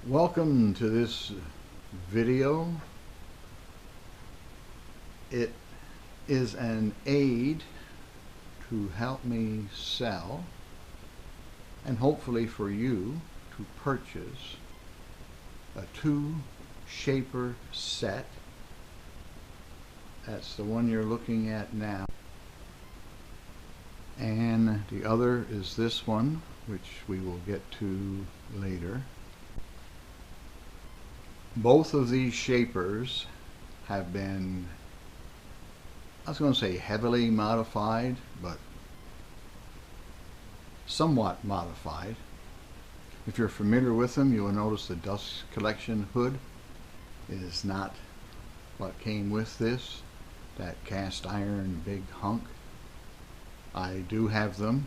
Welcome to this video. It is an aid to help me sell and hopefully for you to purchase a two shaper set. That's the one you're looking at now. And the other is this one, which we will get to later. Both of these shapers have been, I was going to say heavily modified, but somewhat modified. If you're familiar with them, you will notice the dust collection hood is not what came with this, that cast iron big hunk. I do have them,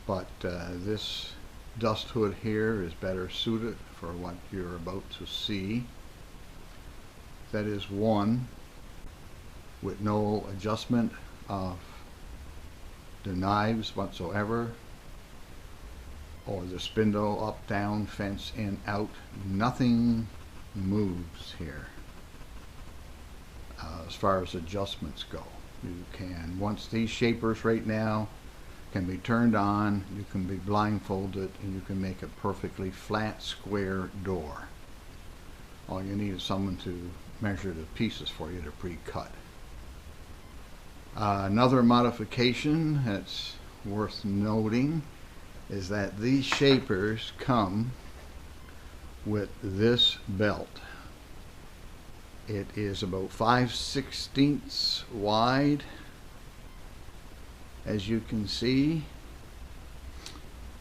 but this dust hood here is better suited for what you're about to see. That is one with no adjustment of the knives whatsoever, or the spindle up, down, fence in, out. Nothing moves here as far as adjustments go. You can, once these shapers right now can be turned on, you can be blindfolded, and you can make a perfectly flat square door. All you need is someone to measure the pieces for you to pre-cut. Another modification that's worth noting is that these shapers come with this belt. It is about 5/16 wide, as you can see,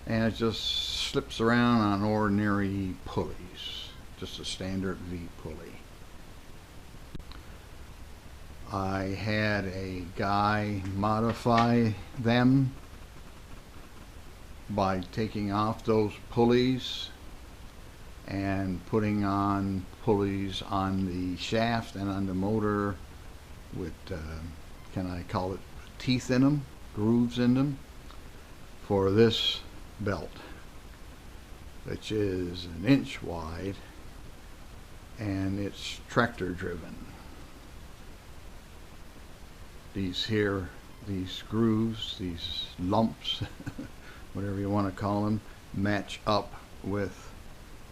and it just slips around on ordinary pulleys, just a standard V pulley. I had a guy modify them by taking off those pulleys and putting on pulleys on the shaft and on the motor with, can I call it, teeth in them, grooves in them, for this belt, which is 1 inch wide, and it's tractor driven. These grooves, these lumps, whatever you want to call them, match up with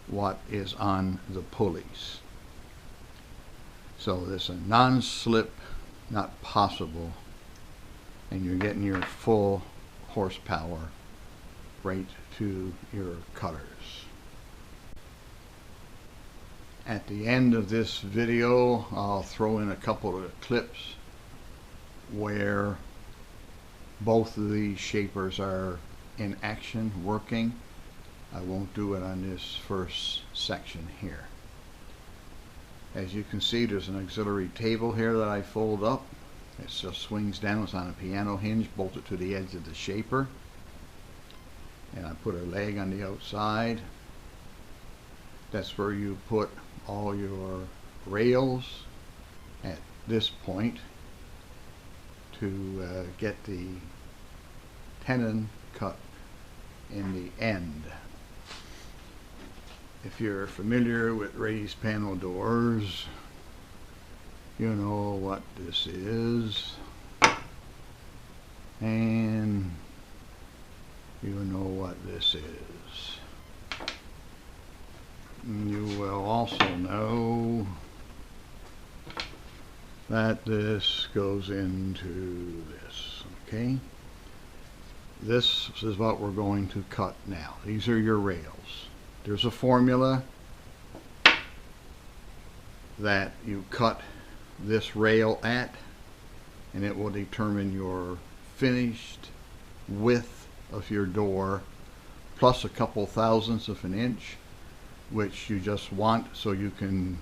what is on the pulleys. So this is a non-slip, not possible, and you're getting your full horsepower right to your cutters. At the end of this video, I'll throw in a couple of clips where both of these shapers are in action, working. I won't do it on this first section here. As you can see, there's an auxiliary table here that I fold up. It just swings down. It's on a piano hinge bolted to the edge of the shaper, and I put a leg on the outside. That's where you put all your rails at this point to get the tenon cut in the end. If you're familiar with raised panel doors, you know what this is, and you know what this is. You will also know that this goes into this, okay? This is what we're going to cut now. These are your rails. There's a formula that you cut this rail at, and it will determine your finished width of your door, plus a couple thousandths of an inch, which you just want so you can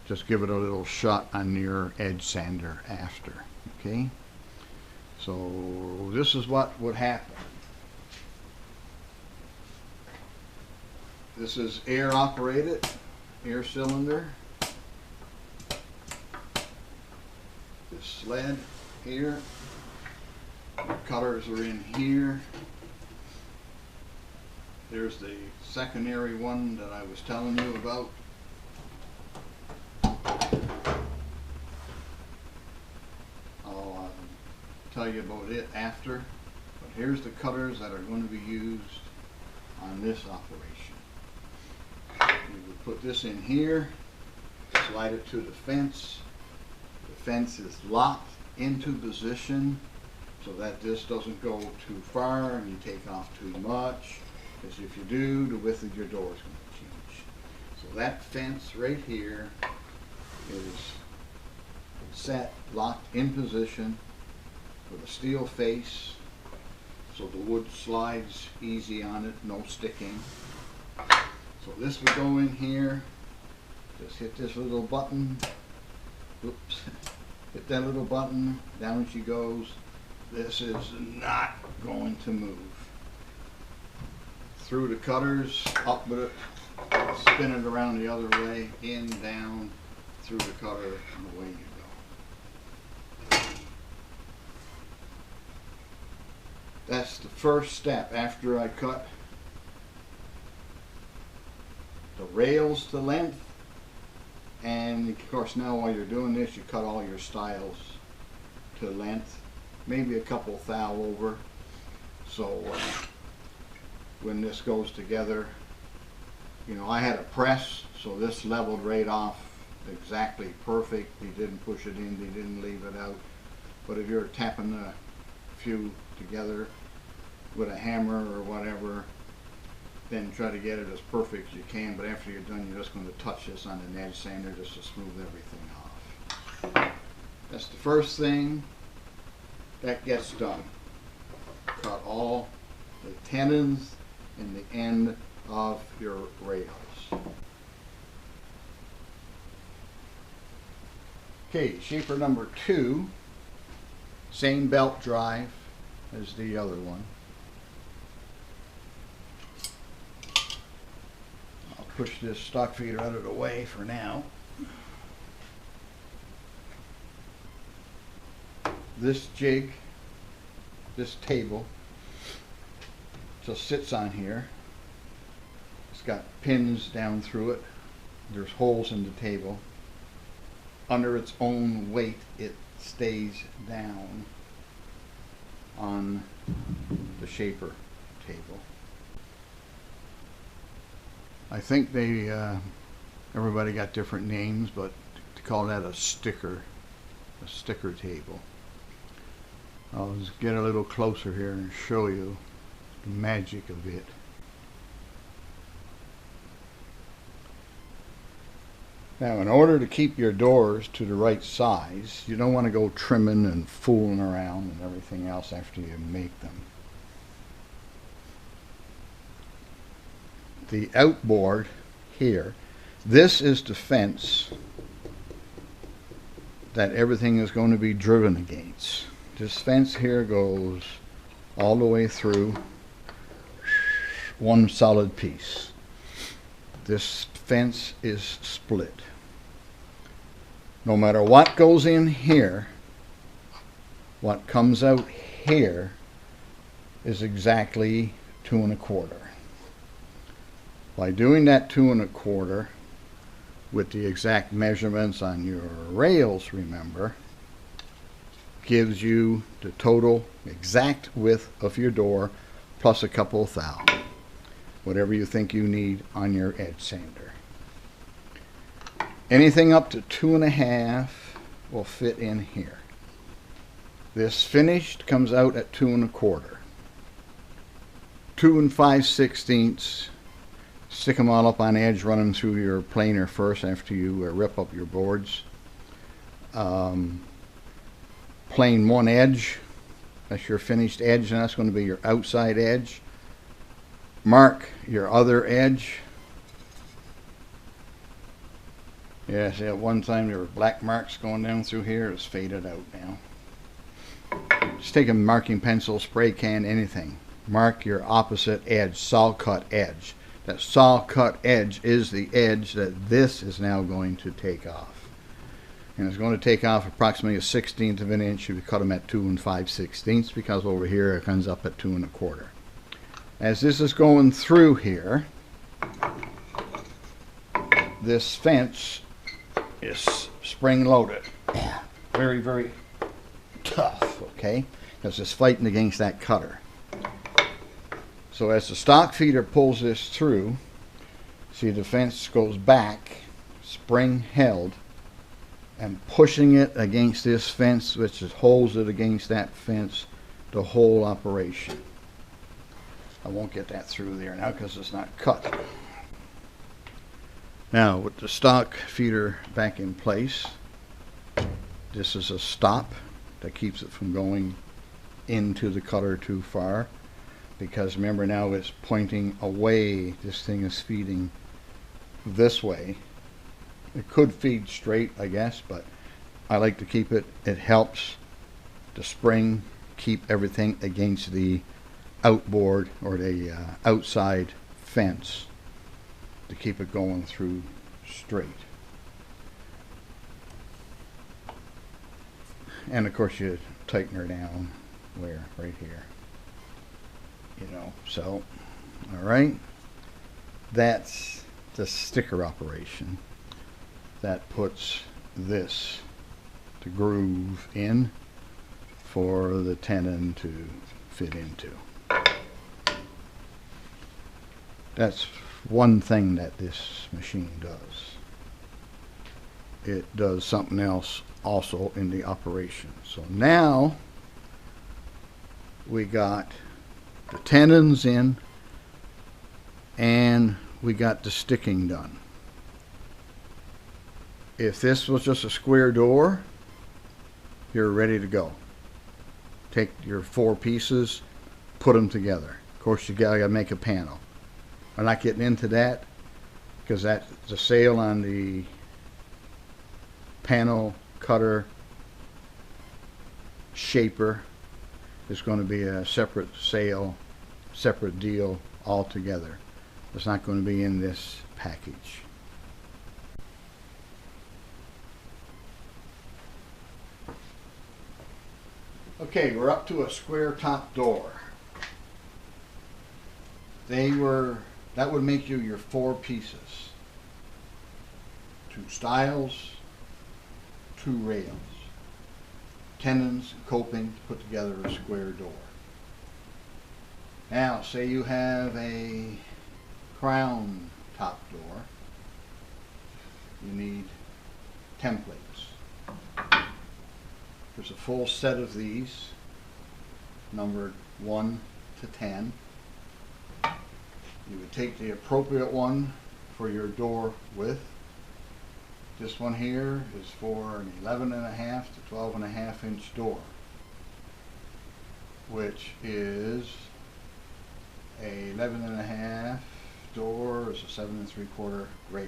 just give it a little shot on your edge sander after. Okay, so this is what would happen. This is air operated, air cylinder. This sled here, the cutters are in here. Here's the secondary one that I was telling you about. I'll tell you about it after, but here's the cutters that are going to be used on this operation. You would put this in here, slide it to the fence. The fence is locked into position so that this doesn't go too far and you take off too much, because if you do, the width of your door is going to change. So that fence right here is set, locked in position with a steel face, so the wood slides easy on it, no sticking. So this would go in here, just hit this little button, oops, hit that little button, down she goes. This is not going to move. Through the cutters, up with it, spin it around the other way, in, down, through the cutter, and away you go. That's the first step after I cut the rails to length. And of course now while you're doing this, you cut all your stiles to length, maybe a couple thou over. So when this goes together, you know, I had a press, so this leveled right off exactly perfect. He didn't push it in, he didn't leave it out. But if you're tapping a few together with a hammer or whatever, then try to get it as perfect as you can. But after you're done, you're just going to touch this on an edge sander just to smooth everything off. That's the first thing that gets done. Cut all the tenons in the end of your rails. Okay, shaper number 2, same belt drive as the other one. I'll push this stock feeder out of the way for now. This jig, this table, just sits on here. It's got pins down through it. There's holes in the table. Under its own weight, it stays down on the shaper table. I think they, everybody got different names, but to call that a sticker table. I'll just get a little closer here and show you the magic of it. Now, in order to keep your doors to the right size, you don't want to go trimming and fooling around and everything else after you make them. The outboard here, this is the fence that everything is going to be driven against. This fence here goes all the way through, one solid piece. This fence is split. No matter what goes in here, what comes out here is exactly 2 1/4. By doing that 2 1/4 with the exact measurements on your rails, remember, gives you the total exact width of your door plus a couple of thou, whatever you think you need on your edge sander. Anything up to 2 1/2 will fit in here. This finished comes out at 2 1/4. 2 5/16. Stick them all up on edge, run them through your planer first after you rip up your boards. Plane one edge, that's your finished edge, and that's going to be your outside edge. Mark your other edge. Yeah, see, at one time there were black marks going down through here. It's faded out now. Just take a marking pencil, spray can, anything. Mark your opposite edge, saw cut edge. That saw cut edge is the edge that this is now going to take off. And it's going to take off approximately a 1/16 of an inch if you cut them at 2 5/16, because over here it comes up at 2 1/4. As this is going through here, this fence is spring loaded. Very, very tough, okay? Because it's fighting against that cutter. So as the stock feeder pulls this through, see the fence goes back, spring held, and pushing it against this fence, which holds it against that fence, the whole operation. I won't get that through there now because it's not cut. Now with the stock feeder back in place, this is a stop that keeps it from going into the cutter too far, because remember now it's pointing away. This thing is feeding this way. It could feed straight, I guess, but I like to keep it. It helps the spring keep everything against the outboard or the outside fence to keep it going through straight. And of course you tighten her down where? Right here. You know, so all right, that's the sticker operation that puts this to groove in for the tenon to fit into. That's one thing that this machine does. It does something else also in the operation. So now we got the tenons in and we got the sticking done. If this was just a square door, you're ready to go. Take your 4 pieces, put them together. Of course you gotta make a panel. I'm not getting into that because that's the sale on the panel cutter shaper is going to be a separate sale, separate deal altogether. It's not going to be in this package. Okay, we're up to a square top door. That would make you your 4 pieces. 2 stiles, 2 rails, tenons, coping to put together a square door. Now, say you have a crown top door. You need templates. There's a full set of these, numbered 1 to 10. You would take the appropriate one for your door width. This one here is for an 11.5 to 12.5 inch door, which is a 11.5 door is a 7 3/4 rail.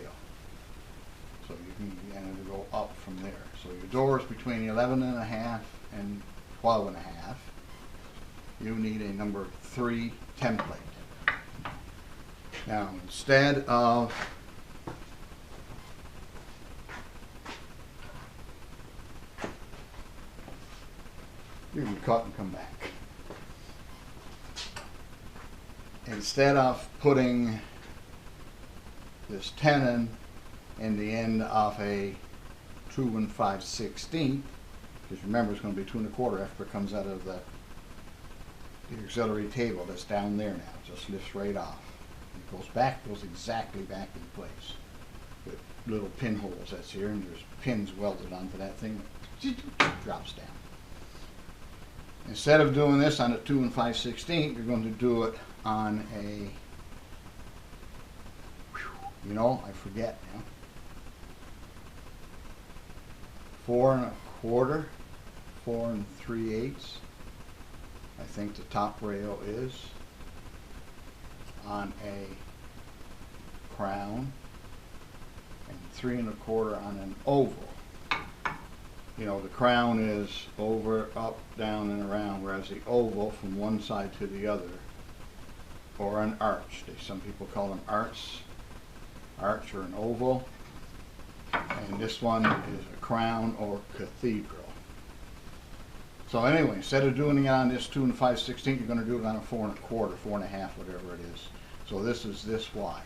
So you can go up from there. So your door is between 11.5 and 12.5. You need a number 3 template. Now, instead of you can cut and come back. Instead of putting this tenon in the end of a 2 5/16, because remember it's going to be 2 1/4 after it comes out of the auxiliary table that's down there now. It just lifts right off. It goes back, goes exactly back in place with little pinholes that's here, and there's pins welded onto that thing. It drops down. Instead of doing this on a 2 5/16, you're going to do it on a, I forget now, 4 1/4, 4 3/8. I think the top rail is on a crown, and 3 1/4 on an oval. The crown is over, up, down, and around, whereas the oval from one side to the other, or an arch. Some people call them arch or an oval. And this one is a crown or cathedral. So anyway, instead of doing it on this 2 5/16, you're going to do it on a 4 1/4, 4 1/2, whatever it is. So this is this wide.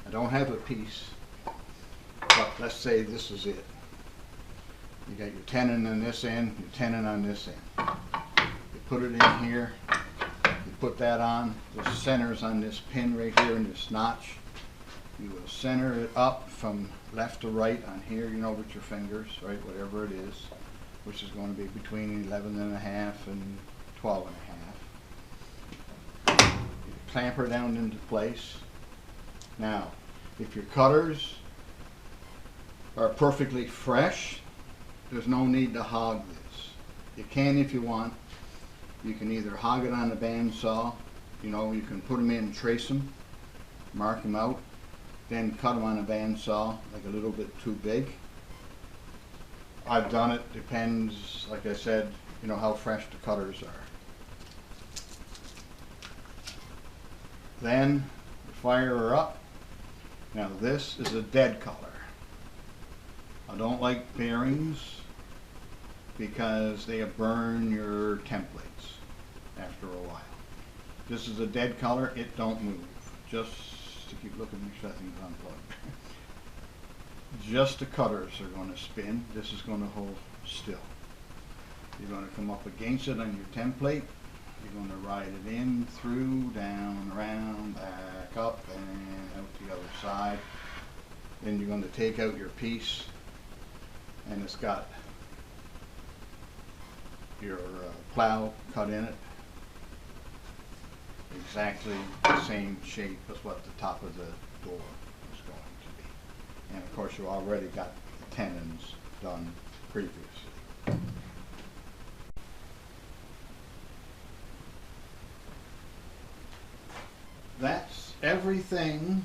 I don't have a piece, but let's say this is it. You got your tenon on this end, your tenon on this end. You put it in here, you put that on, the center's on this pin right here in this notch. You will center it up from left to right on here, you know, with your fingers, right, whatever it is, which is going to be between 11.5 and 12.5. You clamp her down into place. Now, if your cutters are perfectly fresh, there's no need to hog this. You can if you want. You can either hog it on the bandsaw, you know, you can put them in, trace them, mark them out, then cut them on a bandsaw, like a little bit too big. I've done it, depends, like I said, you know, how fresh the cutters are. Then fire her up. Now this is a dead color. I don't like bearings because they burn your templates after a while. This is a dead color, it don't move. Just to keep looking, make sure that thing's unplugged. Just the cutters are going to spin. This is going to hold still. You're going to come up against it on your template. You're going to ride it in, through, down, around, back, up, and out the other side. Then you're going to take out your piece, and it's got your plow cut in it. Exactly the same shape as what the top of the door is going to be. And of course you already got the tenons done previously. That's everything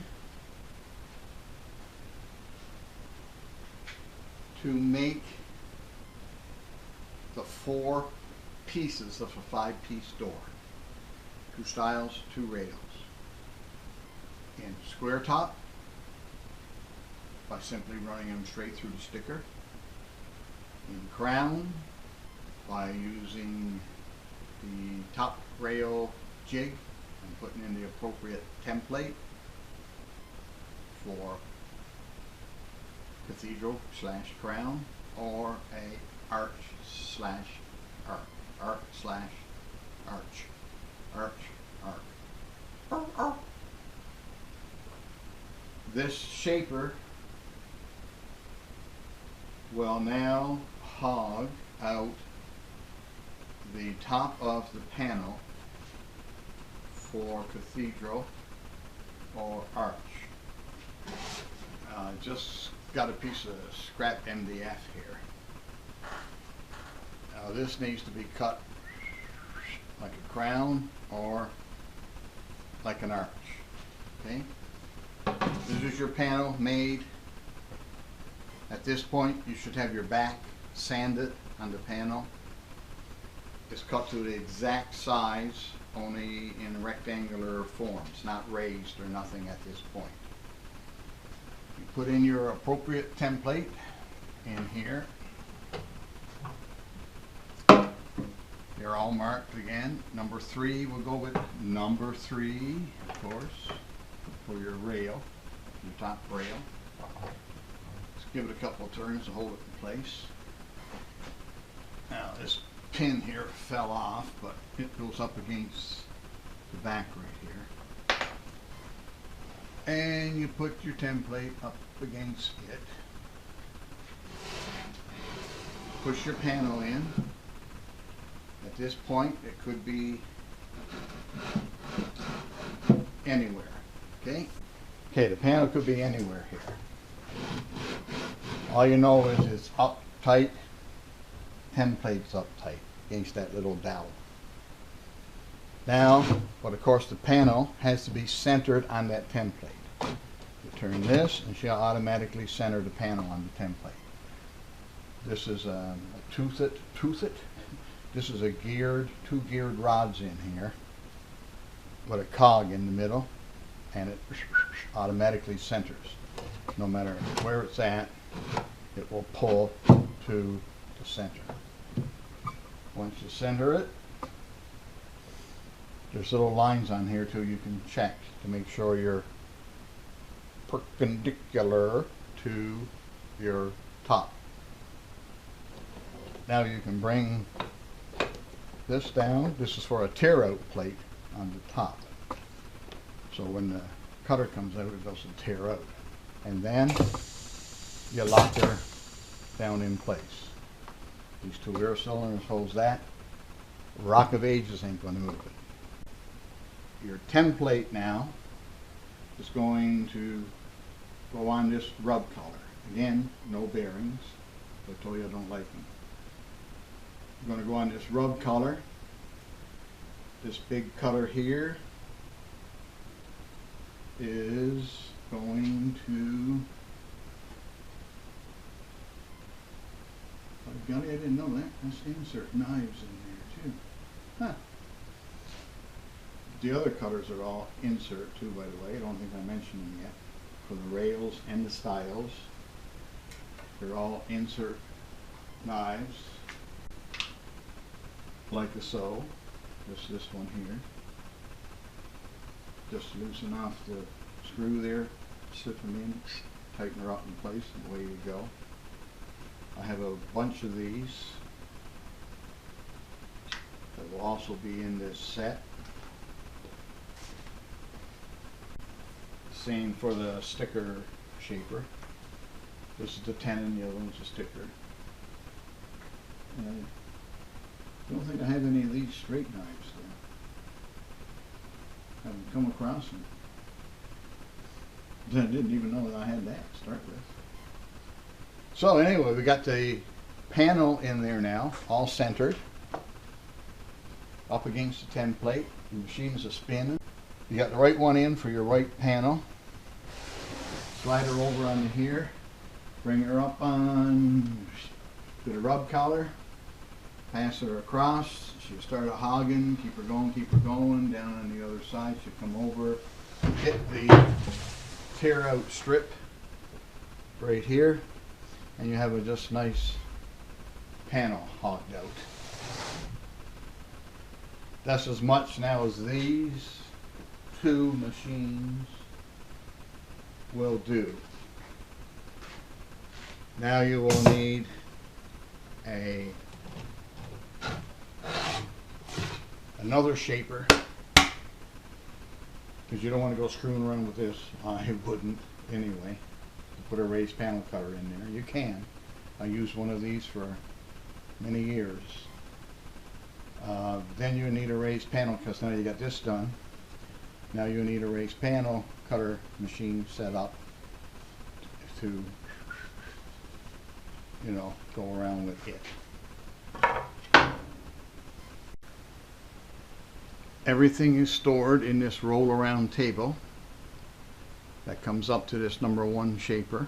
to make the 4 pieces of a 5-piece door. 2 styles, 2 rails. In square top, by simply running them straight through the sticker. In crown, by using the top rail jig and putting in the appropriate template for cathedral / crown, or a arch / arc, arc / arch, arch, arc. This shaper will now hog out the top of the panel for cathedral or arch. Just got a piece of scrap MDF here. Now this needs to be cut like a crown or like an arch. Okay? This is your panel made. At this point you should have your back sanded on the panel. It's cut to the exact size, only in rectangular forms, not raised or nothing at this point. You put in your appropriate template in here. They're all marked again. Number 3, we'll go with number 3, of course, for your rail, your top rail. Just give it a couple of turns to hold it in place. Now this pin here fell off, but it goes up against the back right here. And you put your template up against it. Push your panel in. At this point, it could be anywhere, okay? Okay, the panel could be anywhere here. All you know is it's up tight, template's up tight against that little dowel. Now, but of course the panel has to be centered on that template. You turn this and she'll automatically center the panel on the template. This is a toothed. This is a 2 geared rods in here with a cog in the middle, and it automatically centers. No matter where it's at, it will pull to the center. Once you center it, there's little lines on here too you can check to make sure you're perpendicular to your top. Now you can bring this down. This is for a tear out plate on the top. So when the cutter comes out, it doesn't tear out. And then you lock her down in place. These two air cylinders holds that. Rock of Ages ain't going to move it. Your template now is going to go on this rub collar. Again, no bearings. I told you I don't like them. You're going to go on this rub collar. This big cutter here is going to, oh golly, I didn't know that. Let's insert knives in there too. Huh. The other cutters are all insert too, by the way. I don't think I mentioned them yet. For the rails and the styles, they're all insert knives, like so. Just this one here. Just loosen off the screw there, slip them in, tighten her up in place, and away you go. I have a bunch of these that will also be in this set. Same for the sticker shaper. This is the Tenon, the other one's a sticker. And I don't think I have any of these straight knives though. Haven't come across them. I didn't even know that I had that to start with. So anyway, we got the panel in there now, all centered, up against the template. The machine's a spinning. You got the right one in for your right panel. Slide her over onto here. Bring her up on to the rub collar. Pass her across. She'll start a hogging. Keep her going. Down on the other side, she'll come over, hit the tear out strip right here, and you have a just nice panel hogged out. That's as much now as these two machines will do. Now you will need another shaper, because you don't want to go screwing around with this. I wouldn't anyway. Put a raised panel cutter in there. You can. I used one of these for many years. Then you need a raised panel, because now you got this done. Now you need a raised panel cutter machine set up to, you know, go around with it. Everything is stored in this roll around table that comes up to this #1 shaper.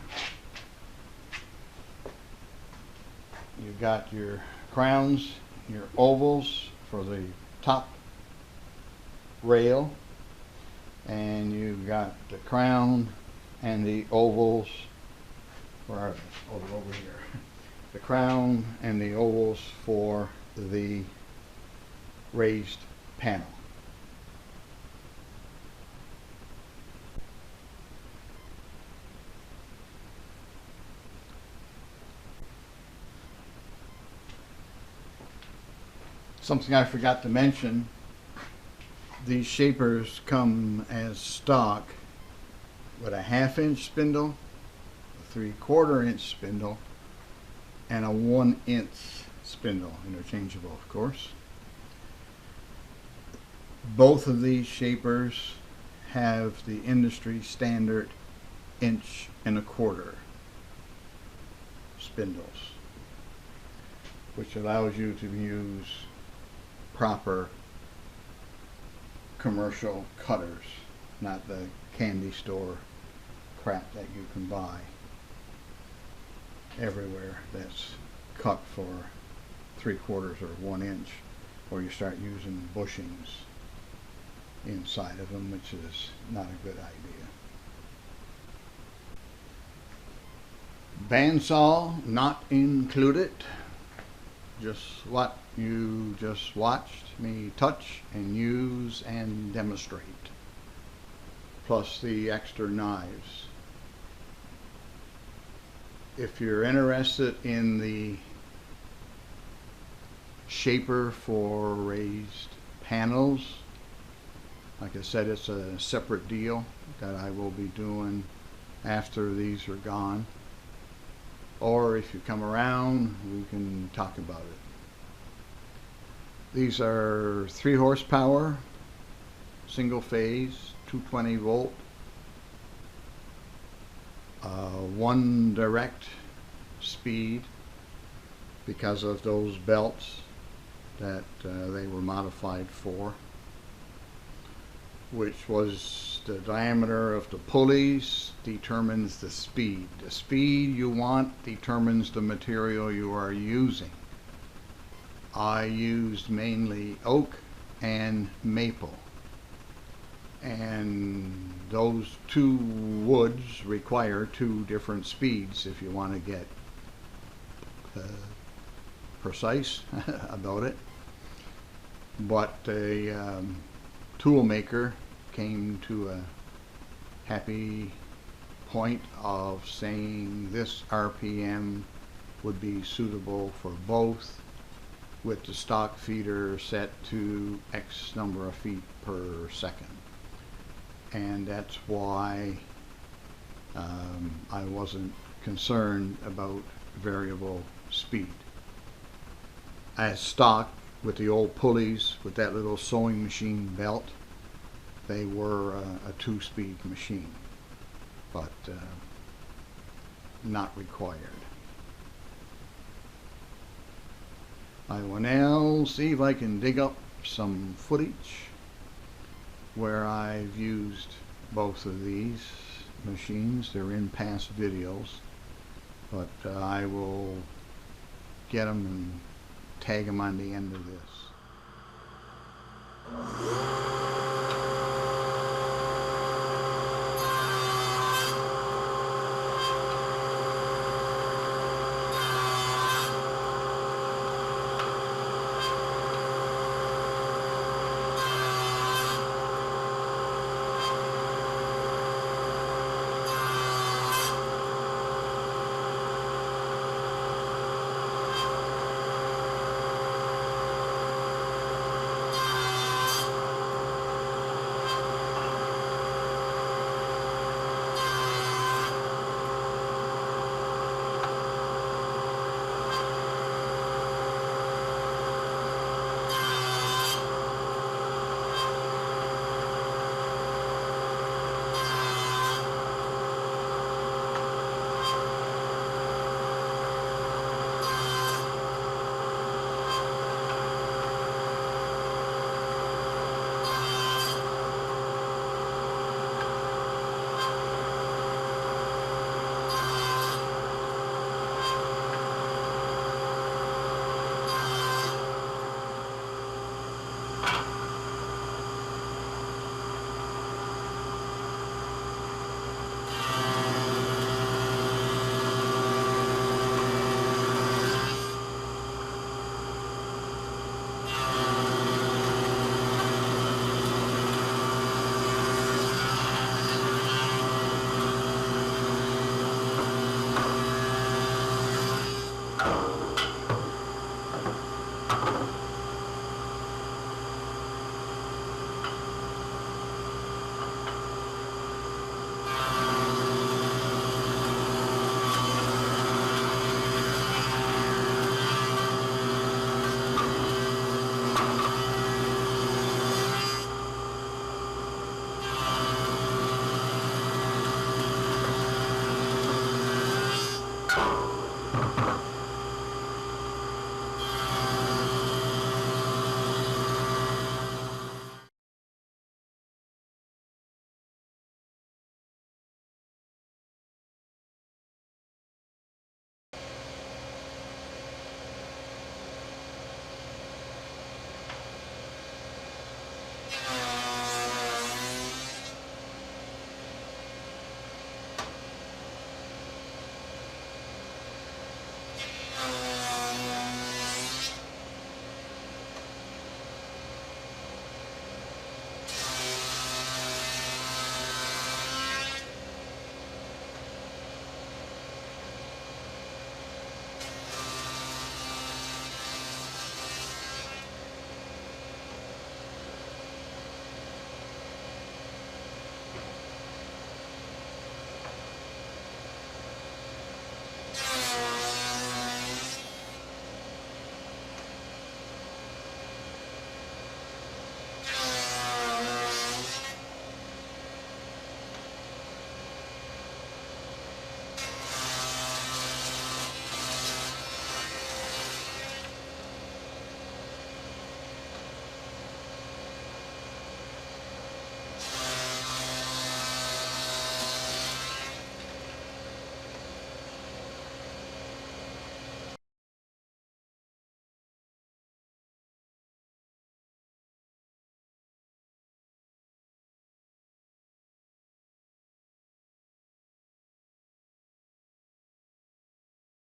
You've got your crowns, your ovals for the top rail, and you've got the crown and the ovals, where are they? Oh, they're over here. The crown and the ovals for the raised panel. Something I forgot to mention, these shapers come as stock with a 1/2 inch spindle, a 3/4 inch spindle, and a 1 inch spindle, interchangeable of course. Both of these shapers have the industry standard 1.25" spindles, which allows you to use proper commercial cutters, not the candy store crap that you can buy everywhere that's cut for 3/4 or 1 inch, or you start using bushings inside of them, which is not a good idea. Bandsaw not included. Just what You just watched me touch and use and demonstrate, plus the extra knives. If you're interested in the shaper for raised panels, like I said, it's a separate deal that I will be doing after these are gone. Or if you come around, we can talk about it. These are 3 horsepower, single phase, 220 volt, 1 direct speed because of those belts that they were modified for, which was the diameter of the pulleys determines the speed. The speed you want determines the material you are using. I used mainly oak and maple, and those 2 woods require 2 different speeds if you want to get precise about it. But a tool maker came to a happy point of saying this RPM would be suitable for both, with the stock feeder set to X number of feet per second. And that's why I wasn't concerned about variable speed. As stock, with the old pulleys, with that little sewing machine belt, they were a 2-speed machine, but not required. I will now see if I can dig up some footage where I've used both of these machines. They're in past videos, but I will get them and tag them on the end of this.